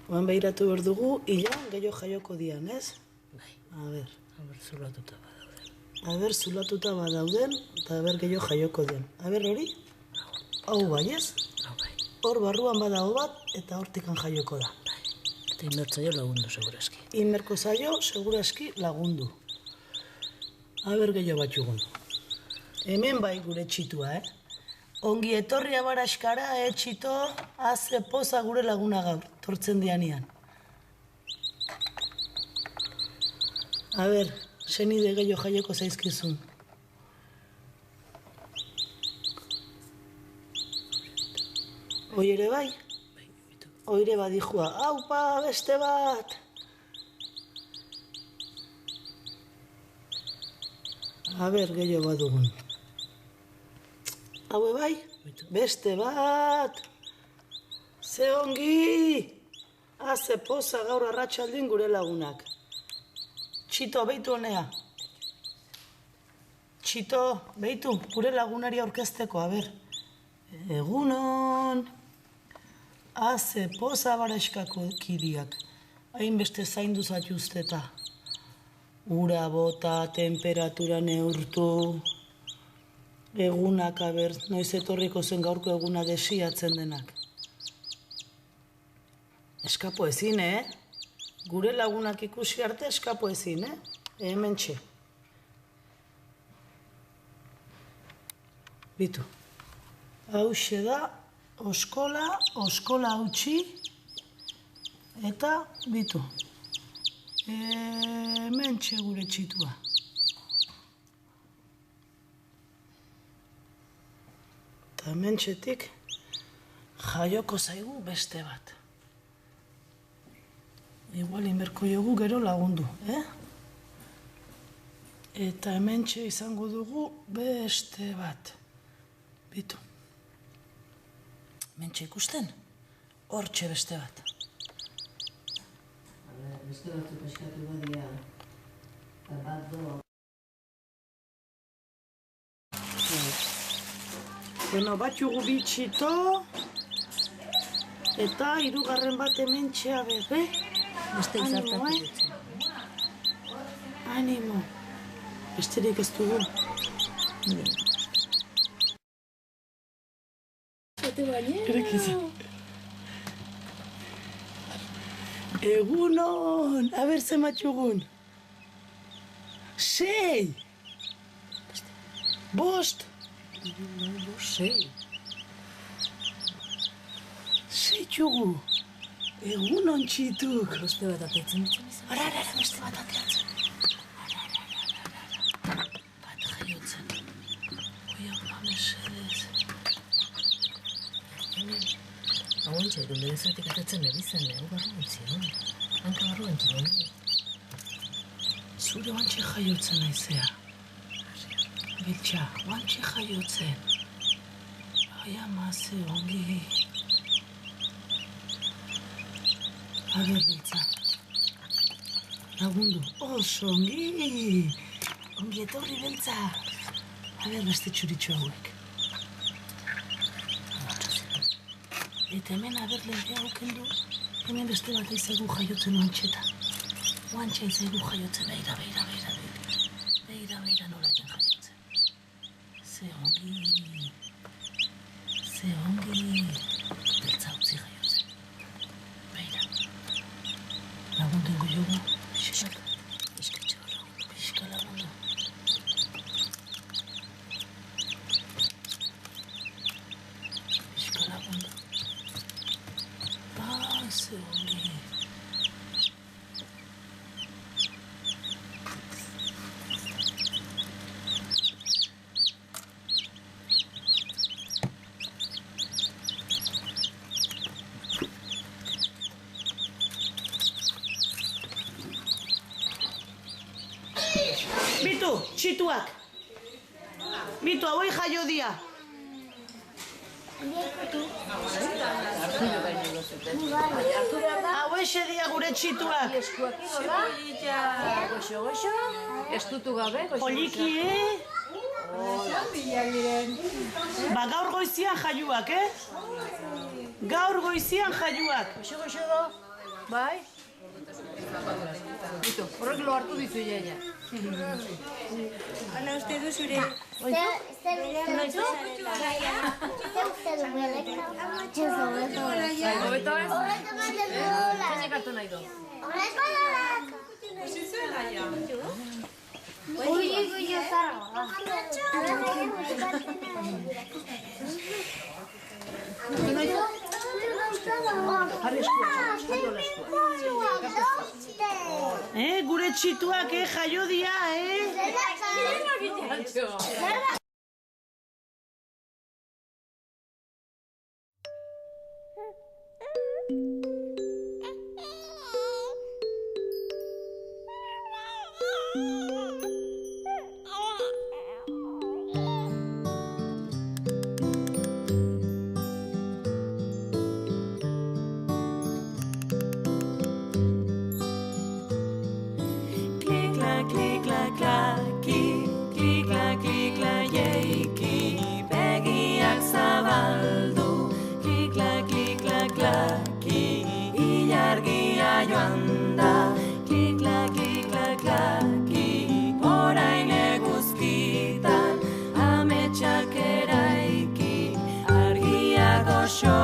Oan behiratu behar dugu, hilan gehiago jaioko dian, ez? Bai. A ber, Zulatuta badauden. a ber, zulatuta badauden, eta a ber gehiago jaioko dian. A ber, hori? Hau bai, ez? Hau bai. Hor barruan badago bat, eta hortikan jaioko da. Bai. Eta inbertzaio lagundu, segurazki. Inberko zaio, segurazki lagundu. A ber, gehiago batxugun. Hemen bai gure txitua, Ongi etorria baraskara, txito, haze poza gure laguna gaur, tortzen dianian. A ber, senide gehiago jaieko zaizkizun. Hoi ere bai? Bai, bitu. Oire badijua, aupa, beste bat! A ber, gehiago badugun. Haue bai? Beste bat! Ze ongi! Haze poza gaur arratsaldin gure lagunak. Txito, behitu honea. Txito, behitu, gure lagunari aurkezteko, a ber. Egunon! Haze poza baraskako kidiak. Hainbeste zaindu zatuzteta. Ura bota, temperatura neurtu. Egunak, aber, noiz etorriko zen gaurko eguna desiatzen denak. Eskapo ezin, Gure lagunak ikusi arte eskapo ezin, Hemen txe. Bitu. Hauxe da, oskola hautsi, eta bitu. Hemen txe gure txitua. Eta hemen txetik jaioko zaigu beste bat. Igual inberko jogu gero lagundu, Eta hemen txe izango dugu beste bat. Bitu. Hemen txe ikusten? Hor txe beste bat. Beste batzuk eskatu badia, eta bat doa. Bueno, batxugu bitxito, eta hirugarren bat hemen txea bebe. Beste izartatu dutzu. Animo. Besterik ez dugu. Erekizan. Egunon! Aber zematxugun. 6! Bost! 6. 6 txugu. Egunon txituk. Beste bat atetzen ditzen izan. Ara, beste bat ateatzen. Bat jaiotzen. Oi, hau mesedez. Hemen. Hau entxe, egun berezatik atetzen ebizen, hau barru entzion. Hanka barru entzion. Zure oantxe jaiotzen naizea. Biltxa, oantxe jaiotzen. Ai ama, ze ongi. Aber, Biltza. Lagundu, oso ongi. Ongi etorri, Biltza. Aber, beste txuritxo hauek. Eta hemen aber lehea aukendu, hemen beste bat aizagu jaiotzen oantxeta. Oantxe aizagu jaiotzen, beira nola egin jaiotzen. Ze ongi. Beltza utzi jaiotzen. Beira. Lagundengo jogu. Eskatxego lagundu. Pixka lagundu. Pixka lagundu. Ze ongi. Bitu, txituak. Bitu, hauei jaio dia. Hauexe dia gure txituak. Goxo, estutu gabe, Poliki, Ba, gaur goizian jaiuak, Gaur goizian jaiuak. Goxo, Bai? Ito, horrek lo hartu dizu jaia. Ana, uste du zure... Hobeto ez? Zeinek hartu nahi du? Gure txituak, jaio dia, Begiak zabaldu, klikla, klikla, klaki, ilargia joan da, klikla, klikla, klaki, orain eguzkitan, ametsak eraiki, argia goxo